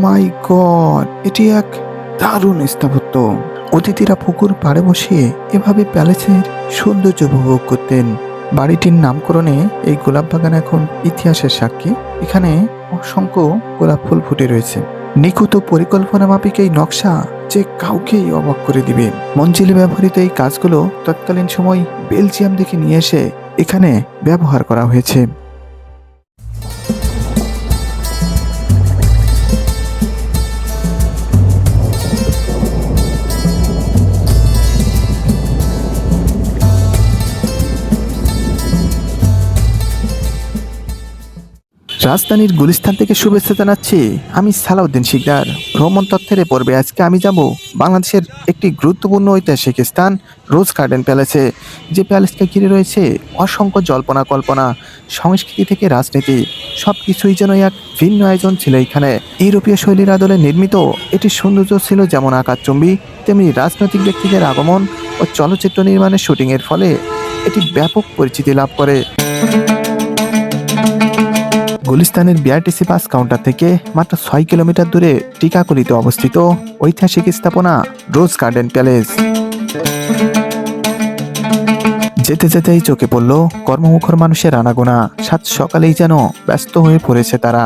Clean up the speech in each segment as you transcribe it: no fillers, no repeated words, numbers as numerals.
মাই god, এটি এক দারুণ স্থাপত্য। অতিথিরা পুকুর পাড়ে বসে এভাবে প্যালেসের সৌন্দর্য উপভোগ করতেন। বাড়িটির নামকরণে এই গোলাপ বাগান এখন ইতিহাসের সাক্ষী। এখানে অসংখ্য গোলাপ ফুল ফুটে রয়েছে। নিখুঁত পরিকল্পনা মাফিক এই নকশা যে কাউকেই অবাক করে দিবে। মঞ্জিলে ব্যবহৃত এই কাজগুলো তৎকালীন সময় বেলজিয়াম থেকে নিয়ে এসে এখানে ব্যবহার করা হয়েছে। রাজধানীর গুলিস্তান থেকে শুভেচ্ছা জানাচ্ছি, আমি সালাউদ্দিন শিকদার। ভ্রমণ তথ্যের পর্বে আজকে আমি যাব বাংলাদেশের একটি গুরুত্বপূর্ণ ঐতিহাসিক স্থান রোজ গার্ডেন প্যালেসে। যে প্যালেসকে ঘিরে রয়েছে অসংখ্য জল্পনা কল্পনা, সংস্কৃতি থেকে রাজনীতি, সব কিছুই যেন এক ভিন্ন আয়োজন ছিল এখানে। ইউরোপীয় শৈলীর আদলে নির্মিত এটির সৌন্দর্য ছিল যেমন আকাশচুম্বী, তেমনি রাজনৈতিক ব্যক্তিদের আগমন ও চলচ্চিত্র নির্মাণের শুটিংয়ের ফলে এটি ব্যাপক পরিচিতি লাভ করে। গুলিস্তানের বিআরটিসি বাস কাউন্টার থেকে মাত্র 6 কিলোমিটার দূরে টিকাকুলিতে অবস্থিত ঐতিহাসিক স্থাপনা রোজ গার্ডেন প্যালেস। যেতে যেতেই চোখে পড়ল কর্মমুখর মানুষের আনাগোনা। সাত সকালেই যেন ব্যস্ত হয়ে পড়েছে তারা।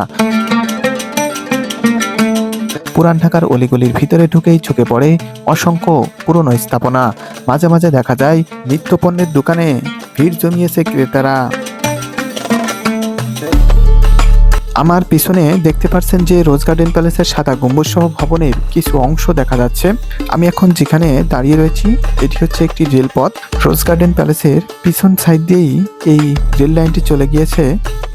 পুরান ঢাকার অলিগলির ভিতরে ঢুকেই চোখে পড়ে অসংখ্য পুরনো স্থাপনা। মাঝে মাঝে দেখা যায় নিত্যপণ্যের দোকানে ভিড় জমিয়েছে ক্রেতারা। আমার পিছনে দেখতে পাচ্ছেন যে রোজ গার্ডেন প্যালেসের সাদা গম্বুজ সহ ভবনের কিছু অংশ দেখা যাচ্ছে। আমি এখন যেখানে দাঁড়িয়ে রয়েছি এটি হচ্ছে একটি রেলপথ। রোজ গার্ডেন প্যালেসের পিছন সাইড দিয়েই এই রেল লাইনটি চলে গিয়েছে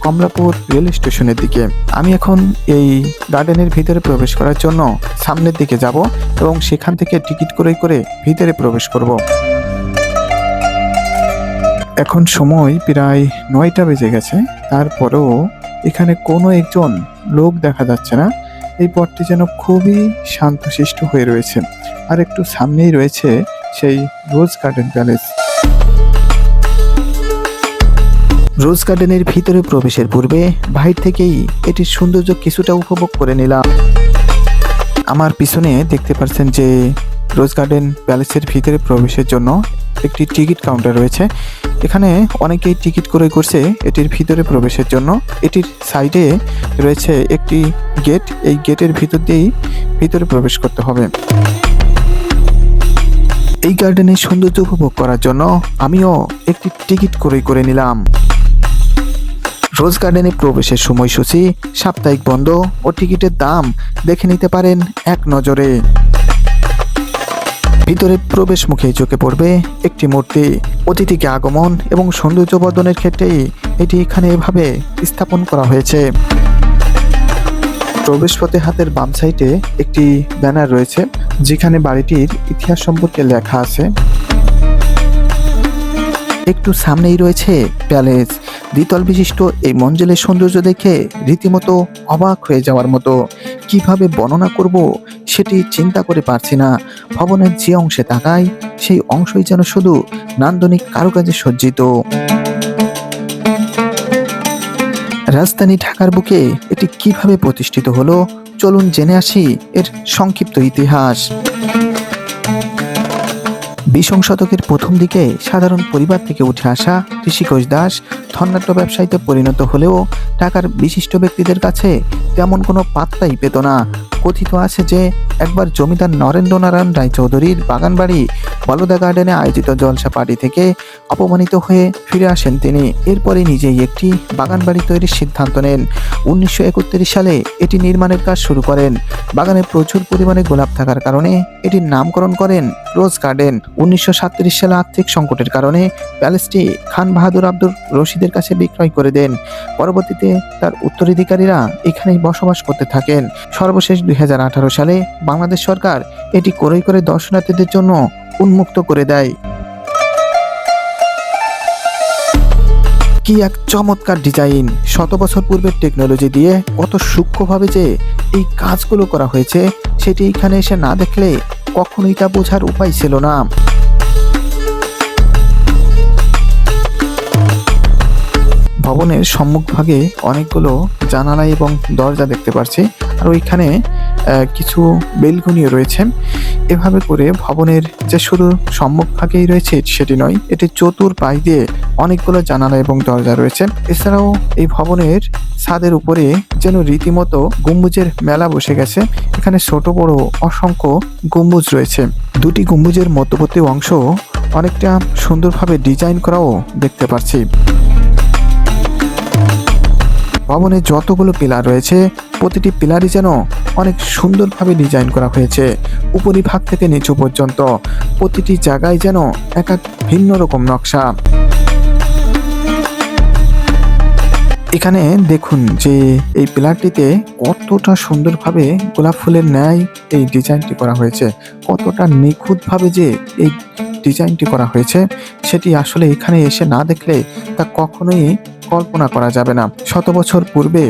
কমলাপুর রেল স্টেশনের দিকে। আমি এখন এই গার্ডেনের ভিতরে প্রবেশ করার জন্য সামনের দিকে যাব এবং সেখান থেকে টিকিট করে ভিতরে প্রবেশ করব। এখন সময় প্রায় 9টা বেজে গেছে, তারপরেও এখানে কোনো একজন লোক দেখা যাচ্ছে না। এই পথটি যেন খুবই শান্তশিষ্ট হয়ে রয়েছে। আর একটু সামনেই রয়েছে সেই রোজ গার্ডেন প্যালেস। রোজ গার্ডেনের ভিতরে প্রবেশের পূর্বে বাহির থেকেই এটির সৌন্দর্য কিছুটা উপভোগ করে নিলাম। আমার পিছনে দেখতে পাচ্ছেন যে রোজ গার্ডেন প্যালেসের ভিতরে প্রবেশের জন্য একটি টিকিট কাউন্টার রয়েছে। এখানে অনেকেই টিকিট করছে এটির ভিতরে প্রবেশের জন্য। এটির সাইডে রয়েছে একটি গেট, এই গেটের ভিতর দিয়েই ভিতরে প্রবেশ করতে হবে। এই গার্ডেনের সৌন্দর্য উপভোগ করার জন্য আমিও একটি টিকিট করে নিলাম। রোজ গার্ডেনে প্রবেশের সময়সূচি, সাপ্তাহিক বন্ধ ও টিকিটের দাম দেখে নিতে পারেন এক নজরে। ভিতরে প্রবেশ মুখে চোখে পড়বে একটি মূর্তি। অতিথিকে আগমন এবং সৌন্দর্য বর্ধনের ক্ষেত্রে এটি এখানে এভাবে স্থাপন করা হয়েছে। প্রবেশ পথে হাতের বাম সাইডে একটি ব্যানার রয়েছে যেখানে বাড়িটির ইতিহাস সম্পর্কে লেখা আছে। একটু সামনেই রয়েছে প্যালেস। দ্বিতল বিশিষ্ট এই মঞ্জিলের সৌন্দর্য দেখে রীতিমতো অবাক হয়ে যাওয়ার মতো। কিভাবে বর্ণনা করব সেটি চিন্তা করে পারছি না। ভবনের যে অংশে তাকাই সেই অংশই যেন শুধু নান্দনিক কারুকাজে সজ্জিত। রাজধানী ঢাকার বুকে এটি কিভাবে প্রতিষ্ঠিত হলো চলুন জেনে আসি এর সংক্ষিপ্ত ইতিহাস। 20 শতকের প্রথম দিকে সাধারণ পরিবার থেকে উঠে আসা ঋষিকেশ দাস ধনাঢ্য ব্যবসায়ীতে পরিণত হলেও ঢাকার বিশিষ্ট ব্যক্তিদের কাছে তেমন কোনো পাত্তাই পেত না। কথিত আছে যে একবার জমিদার নরেন্দ্রনারায়ণ রায়চৌধুরীর বাগানবাড়ি বলদা গার্ডেনে আয়োজিত জলসা পার্টি থেকে অপমানিত হয়ে ফিরে আসেন তিনি। এরপরে নিজেই একটি বাগানবাড়ি তৈরির সিদ্ধান্ত নেন। 1931 সালে এটি নির্মাণের কাজ শুরু করেন। বাগানে প্রচুর পরিমাণে গোলাপ থাকার কারণে এটির নামকরণ করেন রোজ গার্ডেন। 1937 সালে আর্থিক সংকটের কারণে প্যালেসটি খান বাহাদুর আব্দুর রশিদের কাছে বিক্রয় করে দেন। পরবর্তীতে তার উত্তরাধিকারীরা এখানেই বসবাস করতে থাকেন। সর্বশেষ 2018 সালে বাংলাদেশ সরকার এটি ক্রয় করে দর্শনার্থীদের জন্য উন্মুক্ত করে দেয়। কি এক চমৎকার ডিজাইন! শত বছর পূর্বের টেকনোলজি দিয়ে কত সূক্ষ্মভাবে যে এই কাজগুলো করা হয়েছে সেটি এখানে এসে না দেখলে কখনোই তা বোঝার উপায় ছিল না। ভবনের সম্মুখভাগে অনেকগুলো জানালা এবং দরজা দেখতে পাচ্ছি। আর ওইখানে কিছু বেলকনিও রয়েছে। এভাবে করে ভবনের যে শুধু সম্মুখভাগেই রয়েছে সেটি নয়, এটি চতুর্পাশ দিয়ে অনেকগুলো জানালা এবং দরজা রয়েছে। এছাড়াও এই ভবনের ছাদের উপরে যেন রীতিমতো গম্বুজের মেলা বসে গেছে। এখানে ছোট বড় অসংখ্য গম্বুজ রয়েছে। দুটি গম্বুজের মধ্যবর্তী অংশ অনেকটা সুন্দরভাবে ডিজাইন করাও দেখতে পাচ্ছি। ভবনে যতগুলো পিলার রয়েছে প্রতিটি পিলারই যেন অনেক সুন্দরভাবে ডিজাইন করা হয়েছে। উপরিভাগ থেকে নিচু পর্যন্ত প্রতিটি জায়গায় যেন এক এক ভিন্ন রকম নকশা। এখানে দেখুন যে এই পিলারটিতে কতটা সুন্দরভাবে গোলাপ ফুলের ন্যায় এই ডিজাইনটি করা হয়েছে, কতটা নিখুঁতভাবে যে এই ডিজাইনটি করা হয়েছে সেটি আসলে এখানে এসে না দেখলে তা কখনোই কল্পনা করা যাবে না। শত বছর পূর্বে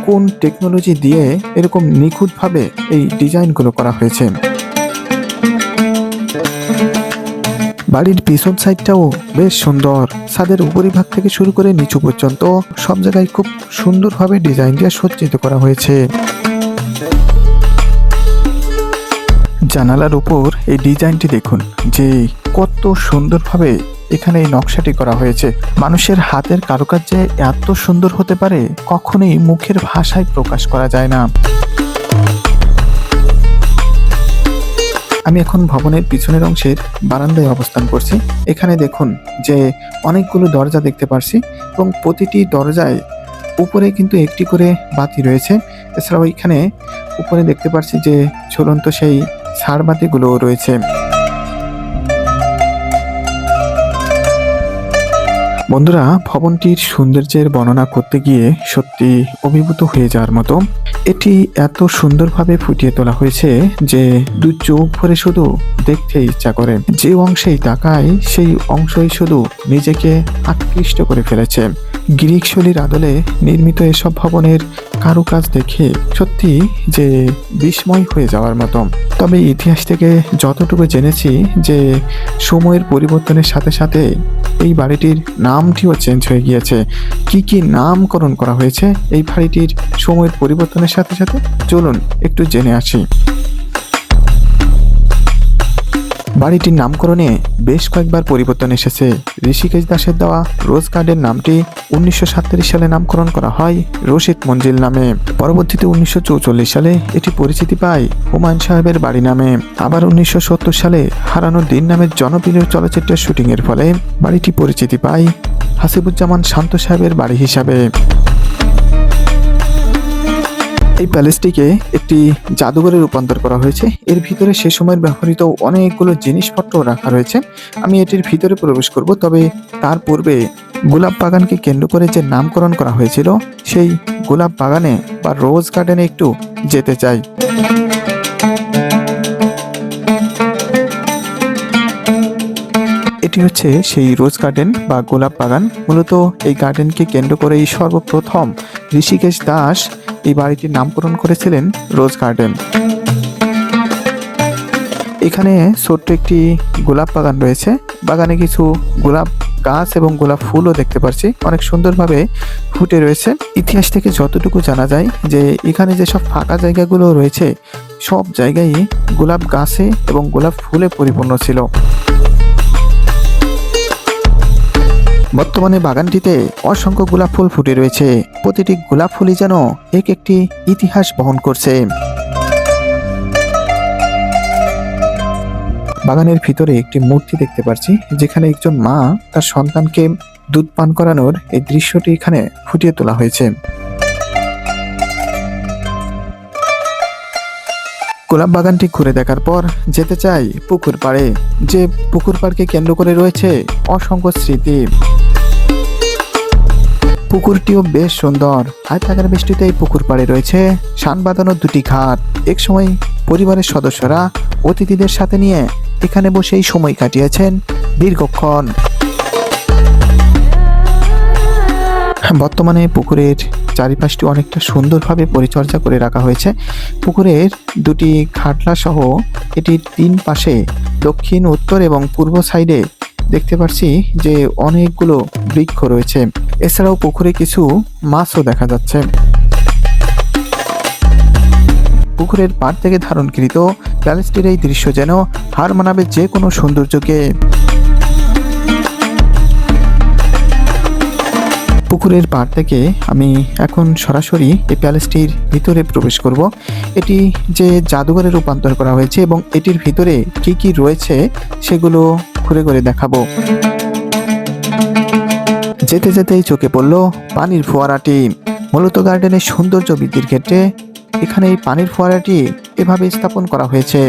কোন টেকনোলজি দিয়ে এরকম নিখুঁতভাবে এই ডিজাইনগুলো করা হয়েছে। বাড়ির পিছন সাইডটাও বেশ সুন্দর। ছাদের উপরিভাগ থেকে শুরু করে নিচু পর্যন্ত সব জায়গায় খুব সুন্দরভাবে ডিজাইন দিয়ে সজ্জিত করা হয়েছে। জানালার উপর এই ডিজাইনটি দেখুন যে কত সুন্দরভাবে এখানে এই নকশাটি করা হয়েছে। মানুষের হাতের কারুকার্যে এত সুন্দর হতে পারে কখনোই মুখের ভাষায় প্রকাশ করা যায় না। আমি এখন ভবনের পিছনের অংশের বারান্দায় অবস্থান করছি। এখানে দেখুন যে অনেকগুলো দরজা দেখতে পারছি এবং প্রতিটি দরজায় উপরে কিন্তু একটি করে বাতি রয়েছে। এছাড়াও এখানে উপরে দেখতে পাচ্ছি যে ঝুলন্ত সেই ঝাড়বাতিগুলো রয়েছে। বন্ধুরা, ভবনটির সৌন্দর্যের বর্ণনা করতে গিয়ে সত্যি অভিভূত হয়ে যাওয়ার মতো। এটি এত সুন্দরভাবে ফুটিয়ে তোলা হয়েছে যে দু চোখ ভরে শুধু দেখতে ইচ্ছা করে। যে অংশেই তাকায় সেই অংশই শুধু নিজেকে আকৃষ্ট করে ফেলেছে। গ্রিক শৈলীর আদলে নির্মিত এসব ভবনের কারুকাজ দেখে সত্যি যে বিস্ময় হয়ে যাওয়ার মতো। তবে ইতিহাস থেকে যতটুকু জেনেছি যে সময়ের পরিবর্তনের সাথে সাথে এই বাড়িটির নামটিও চেঞ্জ হয়ে গিয়েছে। কি কি নামকরণ করা হয়েছে এই বাড়িটির সময়ের পরিবর্তনের সাথে সাথে চলুন একটু জেনে আসি। বাড়িটির নামকরণে বেশ কয়েকবার পরিবর্তন এসেছে। ঋষিকেশ দাসের দেওয়া রোজ গার্ডেন নামটি 1937 সালে নামকরণ করা হয় রশিদ মঞ্জিল নামে। পরবর্তীতে 1944 সালে এটি পরিচিতি পায় হুমায়ুন সাহেবের বাড়ি নামে। আবার 1970 সালে হারানোর দিন নামের জনপ্রিয় চলচ্চিত্রের শুটিংয়ের ফলে বাড়িটি পরিচিতি পায় হাসিবুজ্জামান শান্ত সাহেবের বাড়ি হিসাবে। এই প্যালেসটিকে একটি জাদুঘরে রূপান্তর করা হয়েছে। এর ভিতরে সে সময়ের ব্যবহৃত অনেকগুলো জিনিসপত্র রাখা রয়েছে। আমি এটির ভিতরে প্রবেশ করব, তবে তার পূর্বে গোলাপ বাগানকে কেন্দ্র করে যে নামকরণ করা হয়েছিল সেই গোলাপ বাগানে বা রোজ গার্ডেনে একটু যেতে চাই। এটি হচ্ছে সেই রোজ গার্ডেন বা গোলাপ বাগান। মূলত এই গার্ডেনকে কেন্দ্র করেই সর্বপ্রথম ঋষিকেশ দাস এই বাড়িটির নামকরণ করেছিলেন রোজ গার্ডেন। এখানে ছোট্ট একটি গোলাপ বাগান রয়েছে। বাগানে কিছু গোলাপ গাছ এবং গোলাপ ফুলও দেখতে পাচ্ছি, অনেক সুন্দরভাবে ফুটে রয়েছে। ইতিহাস থেকে যতটুকু জানা যায় যে এখানে যেসব ফাঁকা জায়গাগুলো রয়েছে সব জায়গায় গোলাপ গাছে এবং গোলাপ ফুলে পরিপূর্ণ ছিল। বর্তমানে বাগানটিতে অসংখ্য গোলাপ ফুল ফুটে রয়েছে। প্রতিটি গোলাপ ফুলই যেন এক একটি ইতিহাস বহন করছে। বাগানের ভিতরে একটি মূর্তি দেখতে পাচ্ছি, যেখানে একজন মা তার সন্তানকে দুধ পান করানোর এই দৃশ্যটি এখানে ফুটিয়ে তোলা হয়েছে। গোলাপ বাগানটি ঘুরে দেখার পর যেতে চাই পুকুর পাড়ে। যে পুকুর পাড়কে কেন্দ্র করে রয়েছে অসংখ্য স্মৃতি। পুকুরটিও বেশ সুন্দর। আয়তাকার বেষ্টিত এই পুকুর পাড়ে রয়েছে শান বাঁধানো দুটি ঘাট। এক সময় পরিবারের সদস্যরা অতিথিদের সাথে নিয়ে এখানে বসেই সময় কাটিয়েছেন দীর্ঘক্ষণ। বর্তমানে পুকুরের চারিপাশটি অনেকটা সুন্দরভাবে পরিচর্যা করে রাখা হয়েছে। পুকুরের দুটি খাটলা সহ এটির তিন পাশে দক্ষিণ, উত্তর এবং পূর্ব সাইডে দেখতে পাচ্ছি যে অনেকগুলো বৃক্ষ রয়েছে। এছাড়াও পুকুরে কিছু মাছও দেখা যাচ্ছে। পুকুরের পাড় থেকে ধারণকৃত প্যালেসটির এই দৃশ্য যেন হার মানাবে যে কোনো সৌন্দর্যকে। পুকুরের পাড় থেকে আমি এখন সরাসরি এই প্যালেসটির ভিতরে প্রবেশ করব। এটি যে জাদুঘরে রূপান্তর করা হয়েছে এবং এটির ভিতরে কি কি রয়েছে সেগুলো ঘুরে ঘুরে দেখাবো। যেতে যেতেই চোখে পড়ল পানির ফোয়ারাটি। মূলত গার্ডেনের সৌন্দর্য বৃদ্ধির ক্ষেত্রে এখানে এই পানির ফোয়ারাটি এভাবে স্থাপন করা হয়েছে।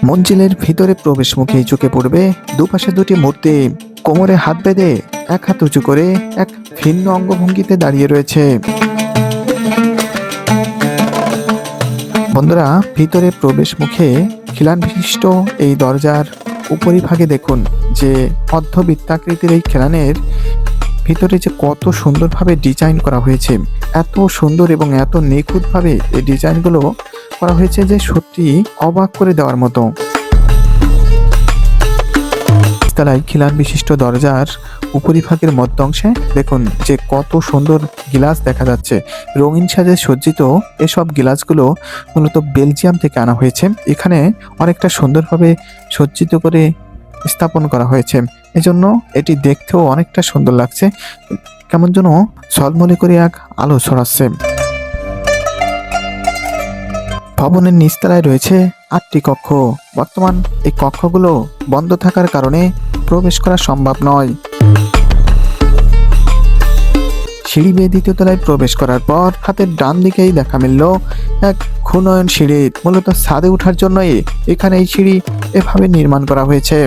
মঞ্জিলের ভিতরে প্রবেশ মুখেই চোখে পড়বে দুপাশে দুটি মূর্তি, কোমরে হাত বেঁধে এক হাত উঁচু করে এক ভিন্ন অঙ্গভঙ্গিতে দাঁড়িয়ে রয়েছে। বন্ধুরা, ভিতরে প্রবেশ মুখে খিলান বিশিষ্ট এই দরজার উপরিভাগে দেখুন যে অর্ধবৃত্তাকৃতির এই খিলানের ভিতরে যে কত সুন্দরভাবে ডিজাইন করা হয়েছে। এত সুন্দর এবং এত নিখুঁতভাবে এই ডিজাইনগুলো করা হয়েছে যে সত্যি অবাক করে দেওয়ার মতো। তলায় খিলান বিশিষ্ট দরজার উপরিভাগের মধ্য অংশে দেখুন যে কত সুন্দর গিলাস দেখা যাচ্ছে। রঙিন সাজে সজ্জিত এসব গিলাসগুলো মূলত বেলজিয়াম থেকে আনা হয়েছে। এখানে অনেকটা সুন্দরভাবে সজ্জিত করে স্থাপন করা হয়েছে, এজন্য এটি দেখতেও অনেকটা সুন্দর লাগছে। কেমন যেন ঝলমলে করে এক আলো ছড়াচ্ছে। ভবনের নিচতলায় রয়েছে 8টি কক্ষ। বর্তমান এই কক্ষগুলো বন্ধ থাকার কারণে প্রবেশ করা সম্ভব নয়। সিঁড়ি বেয়ে দ্বিতীয় তলায় প্রবেশ করার পর হাতের ডান দিকেই দেখা মিলল এক ঘূর্ণয়ন সিঁড়ি। মূলত ছাদে ওঠার জন্যই এখানে এই সিঁড়ি এভাবে নির্মাণ করা হয়েছে।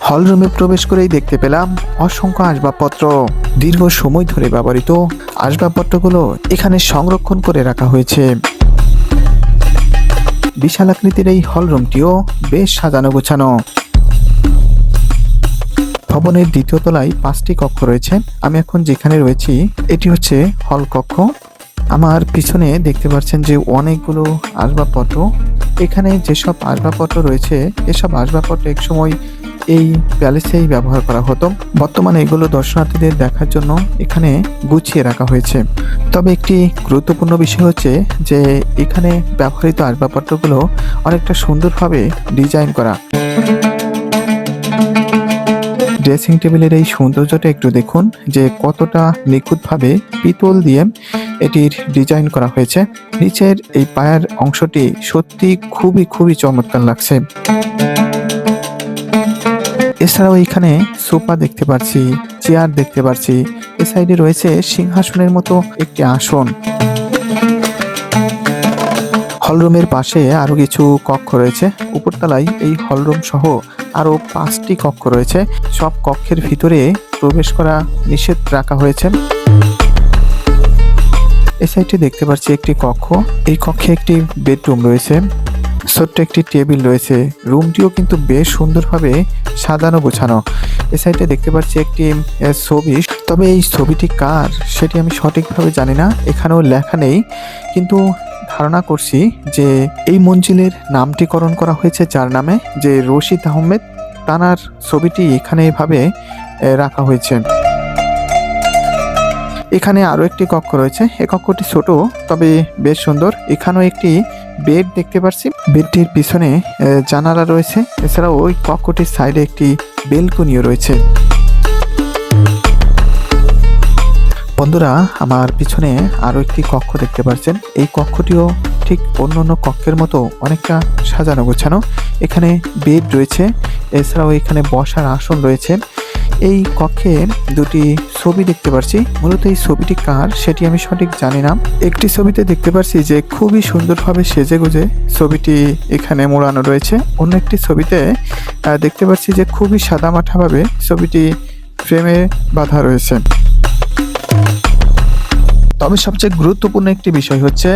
হলরুমে প্রবেশ করেই দেখতে পেলাম অসংখ্য আসবাবপত্র। দীর্ঘ সময় ধরে ব্যবহৃত আসবাবপত্রগুলো এখানে সংরক্ষণ করে রাখা হয়েছে। বিশাল আকৃতির এই হলরুমটিও বেশ সাজানো গোছানো। ভবনের দ্বিতীয় তলায় 5টি কক্ষ রয়েছে। আমি এখন যেখানে রয়েছি এটি হচ্ছে হল কক্ষ। আমার পিছনে দেখতে পাচ্ছেন যে অনেকগুলো আসবাবপত্র। এখানে যেসব আসবাবপত্র রয়েছে এসব আসবাবপত্র একসময় এই প্যালেসেই ব্যবহার করা হতো। বর্তমানে এগুলো দর্শনার্থীদের দেখার জন্য এখানে গুছিয়ে রাখা হয়েছে। তবে একটি গুরুত্বপূর্ণ বিষয় হচ্ছে যে এখানে ব্যবহৃত আসবাবপত্রগুলো অনেকটা সুন্দরভাবে ডিজাইন করা। ড্রেসিং টেবিলের এই সৌন্দর্যটা একটু দেখুন যে কতটা নিখুঁতভাবে পিতল দিয়ে এটির ডিজাইন করা হয়েছে। নিচের এই পায়ের অংশটি সত্যি খুবই চমৎকার লাগছে। এছাড়াও এখানে সোফা দেখতে পাচ্ছি, চেয়ার দেখতে পাচ্ছি। এ সাইডে রয়েছে সিংহাসনের মতো একটি আসন। হলরুমের পাশে আরো কিছু কক্ষ রয়েছে। উপরতলায় এই হলরুম সহ আরো 5টি কক্ষ রয়েছে। সব কক্ষের ভিতরে প্রবেশ করা নিষেধ রাখা হয়েছে। এই সাইডে দেখতে পাচ্ছি একটি কক্ষ। এই কক্ষে একটি বেডরুম রয়েছে, ছোট্ট একটি টেবিল রয়েছে। রুমটিও কিন্তু বেশ সুন্দরভাবে সাজানো গোছানো। এই সাইডে দেখতে পাচ্ছি একটি ছবি, তবে এই ছবিটি কার সেটি আমি সঠিকভাবে জানি না, এখানেও লেখা নেই, কিন্তু ধারণা করছি যে এই মঞ্জিলের নামটিকরণ করা হয়েছে যার নামে, যে রশিদ আহমেদ, তানার ছবিটি এখানে এভাবে রাখা হয়েছে। এখানে আরো একটি কক্ষ রয়েছে। এই কক্ষটি ছোট তবে বেশ সুন্দর। এখানেও একটি বেড দেখতে পাচ্ছি। বেডটির পিছনে জানালা রয়েছে। এছাড়াও ওই কক্ষটির সাইডে একটি বেলকনিও রয়েছে। বন্ধুরা, আমার পিছনে আরো একটি কক্ষ দেখতে পাচ্ছেন। এই কক্ষটিও ঠিক অন্যান্য কক্ষের মতো অনেকটা সাজানো গোছানো। এখানে বেড রয়েছে, এছাড়াও এখানে বসার আসন রয়েছে। এই কক্ষে দুটি ছবি দেখতে পাচ্ছি। মূলত এই ছবিটি কার সেটি আমি সঠিক জানি না। একটি ছবিতে দেখতে পাচ্ছি যে খুবই সুন্দরভাবে সেজে গুজে ছবিটি এখানে মোড়ানো রয়েছে। অন্য একটি ছবিতে দেখতে পাচ্ছি যে খুবই সাদামাঠাভাবে ছবিটি ফ্রেমে বাঁধা রয়েছে। তবে সবচেয়ে গুরুত্বপূর্ণ একটি বিষয় হচ্ছে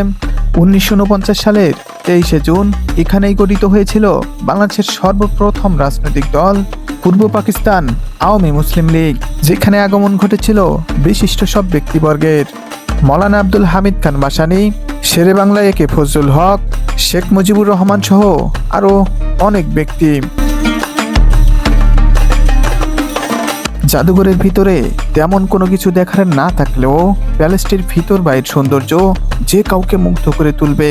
1949 সালের 23শে জুন এখানেই গঠিত হয়েছিল বাংলাদেশের সর্বপ্রথম রাজনৈতিক দল পূর্ব পাকিস্তান আওয়ামী মুসলিম লীগ, যেখানে আগমন ঘটেছিল বিশিষ্ট সব ব্যক্তিবর্গের। মৌলানা আব্দুল হামিদ খান ভাসানী, শেরে বাংলা একে ফজলুল হক, শেখ মুজিবুর রহমান সহ আরো অনেক ব্যক্তি। জাদুঘরের ভিতরে তেমন কোনো কিছু দেখার না থাকলেও প্যালেসটির ভিতর বাইরের সৌন্দর্য যে কাউকে মুগ্ধ করে তুলবে।